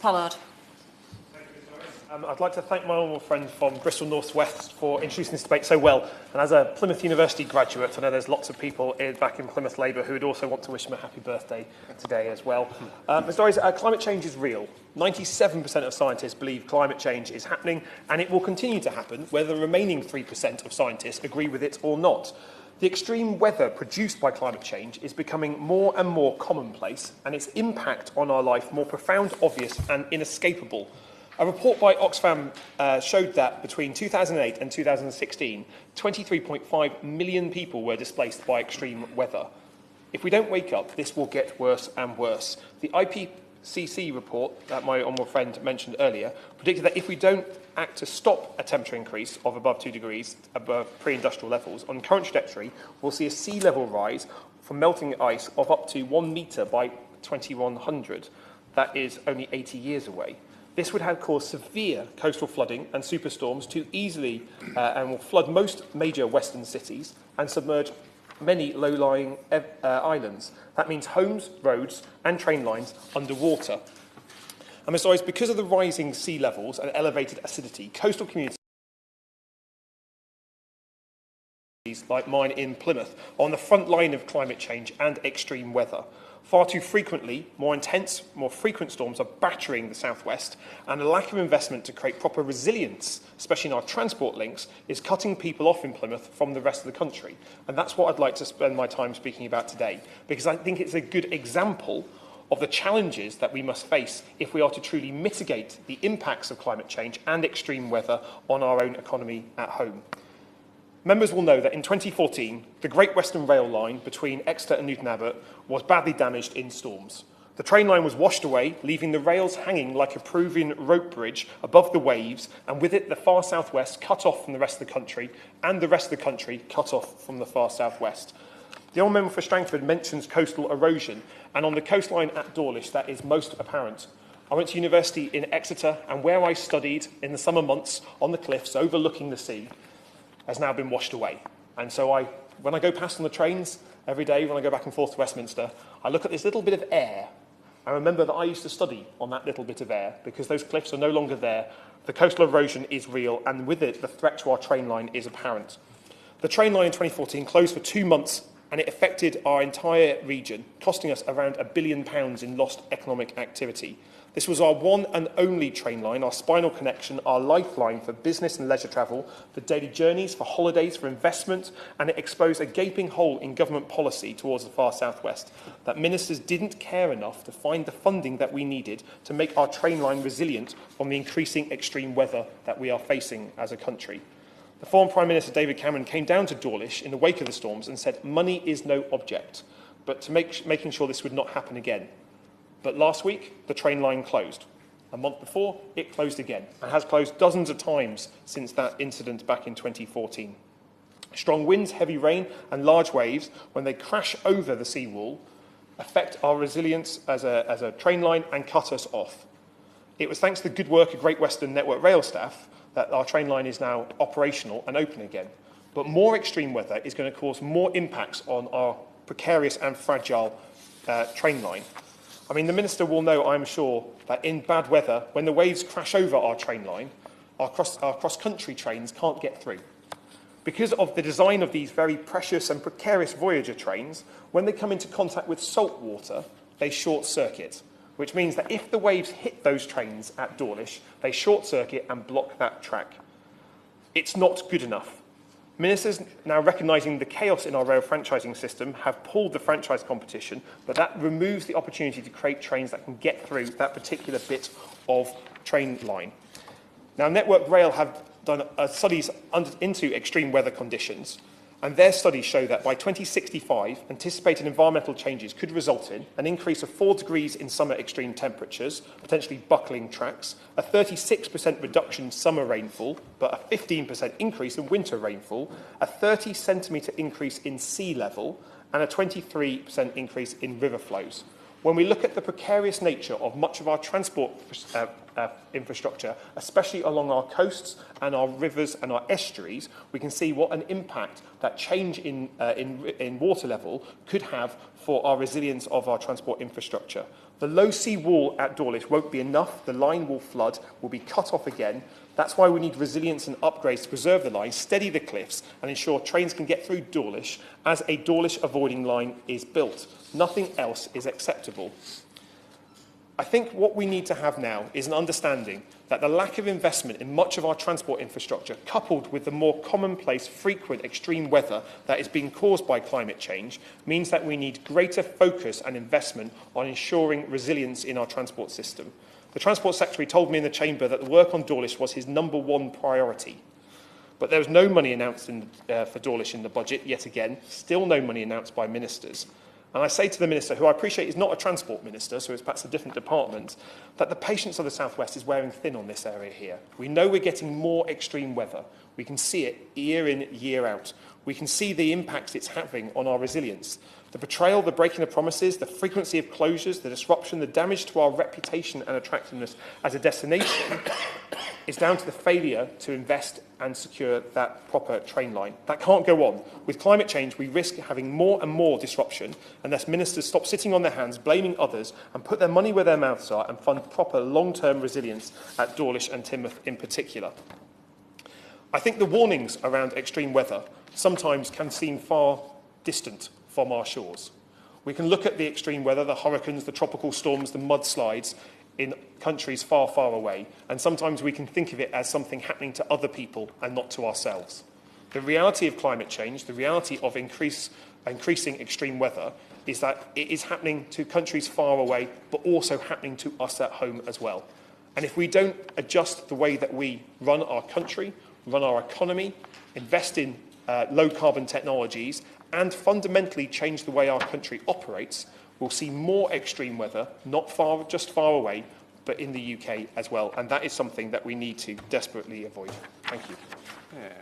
Pollard. I'd like to thank my honourable friend from Bristol North West for introducing this debate so well. And as a Plymouth University graduate, I know there's lots of people back in Plymouth Labour who would also want to wish him a happy birthday today as well. Mr. Dorries, climate change is real. 97% of scientists believe climate change is happening, and it will continue to happen, whether the remaining 3% of scientists agree with it or not. The extreme weather produced by climate change is becoming more and more commonplace, and its impact on our life more profound, obvious and inescapable. A report by Oxfam showed that between 2008 and 2016, 23.5 million people were displaced by extreme weather. If we don't wake up, this will get worse and worse. The IPCC report that my honourable friend mentioned earlier predicted that if we don't act to stop a temperature increase of above 2 degrees above pre-industrial levels, on current trajectory, we'll see a sea level rise from melting ice of up to 1 metre by 2100. That is only 80 years away. This would have caused severe coastal flooding and superstorms too easily and will flood most major western cities and submerge many low-lying islands. That means homes, roads and train lines underwater. And Mr. Dorries, because of the rising sea levels and elevated acidity, coastal communities like mine in Plymouth are on the front line of climate change and extreme weather. Far too frequently, more intense, more frequent storms are battering the southwest, and a lack of investment to create proper resilience, especially in our transport links, is cutting people off in Plymouth from the rest of the country. And that's what I'd like to spend my time speaking about today, because I think it's a good example of the challenges that we must face if we are to truly mitigate the impacts of climate change and extreme weather on our own economy at home. Members will know that in 2014, the Great Western Rail line between Exeter and Newton Abbot was badly damaged in storms. The train line was washed away, leaving the rails hanging like a Peruvian rope bridge above the waves, and with it the far southwest cut off from the rest of the country, and the rest of the country cut off from the far southwest. The honourable member for Strangford mentions coastal erosion, and on the coastline at Dawlish that is most apparent. I went to university in Exeter, and where I studied in the summer months on the cliffs overlooking the sea has now been washed away. And so when I go past on the trains every day, when I go back and forth to Westminster, I look at this little bit of air. I remember that I used to study on that little bit of air because those cliffs are no longer there. The coastal erosion is real, and with it, the threat to our train line is apparent. The train line in 2014 closed for 2 months, and it affected our entire region, costing us around £1 billion in lost economic activity. This was our one and only train line, our spinal connection, our lifeline for business and leisure travel, for daily journeys, for holidays, for investment, and it exposed a gaping hole in government policy towards the far southwest, that ministers didn't care enough to find the funding that we needed to make our train line resilient from the increasing extreme weather that we are facing as a country. The former Prime Minister David Cameron came down to Dawlish in the wake of the storms and said money is no object, but to making sure this would not happen again. But last week, the train line closed. A month before, it closed again, and has closed dozens of times since that incident back in 2014. Strong winds, heavy rain, and large waves, when they crash over the seawall, affect our resilience as a train line and cut us off. It was thanks to the good work of Great Western Network rail staff that our train line is now operational and open again. But more extreme weather is going to cause more impacts on our precarious and fragile train line. I mean, the Minister will know, I'm sure, that in bad weather, when the waves crash over our train line, our cross-country trains can't get through. Because of the design of these very precious and precarious Voyager trains, when they come into contact with salt water, they short-circuit, which means that if the waves hit those trains at Dawlish, they short-circuit and block that track. It's not good enough. Ministers, now recognising the chaos in our rail franchising system, have pulled the franchise competition, but that removes the opportunity to create trains that can get through that particular bit of train line. Now, Network Rail have done studies into extreme weather conditions, and their studies show that by 2065, anticipated environmental changes could result in an increase of 4 degrees in summer extreme temperatures, potentially buckling tracks, a 36% reduction in summer rainfall, but a 15% increase in winter rainfall, a 30-centimetre increase in sea level, and a 23% increase in river flows. When we look at the precarious nature of much of our transport infrastructure, especially along our coasts and our rivers and our estuaries, we can see what an impact that change in water level could have for our resilience of our transport infrastructure. The low sea wall at Dawlish won't be enough. The line will flood, will be cut off again. That's why we need resilience and upgrades to preserve the line, steady the cliffs, and ensure trains can get through Dawlish as a Dawlish avoiding line is built. Nothing else is acceptable. I think what we need to have now is an understanding that the lack of investment in much of our transport infrastructure, coupled with the more commonplace, frequent extreme weather that is being caused by climate change, means that we need greater focus and investment on ensuring resilience in our transport system. The Transport Secretary told me in the Chamber that the work on Dawlish was his #1 priority. But there was no money announced for Dawlish in the budget, yet again, still no money announced by ministers. And I say to the Minister, who I appreciate is not a Transport Minister, so it's perhaps a different department, that the patience of the South West is wearing thin on this area here. We know we're getting more extreme weather. We can see it year in, year out. We can see the impacts it's having on our resilience. The betrayal, the breaking of promises, the frequency of closures, the disruption, the damage to our reputation and attractiveness as a destination is down to the failure to invest and secure that proper train line. That can't go on. With climate change, we risk having more and more disruption unless ministers stop sitting on their hands, blaming others, and put their money where their mouths are and fund proper long-term resilience at Dawlish and Teignmouth in particular. I think the warnings around extreme weather sometimes can seem far distant from our shores. We can look at the extreme weather, the hurricanes, the tropical storms, the mudslides in countries far, far away, and sometimes we can think of it as something happening to other people and not to ourselves. The reality of climate change, the reality of increasing extreme weather, is that it is happening to countries far away, but also happening to us at home as well. And if we don't adjust the way that we run our country, run our economy, invest in low-carbon technologies, and fundamentally change the way our country operates, we'll see more extreme weather, not just far away, but in the UK as well. And that is something that we need to desperately avoid. Thank you. Yeah.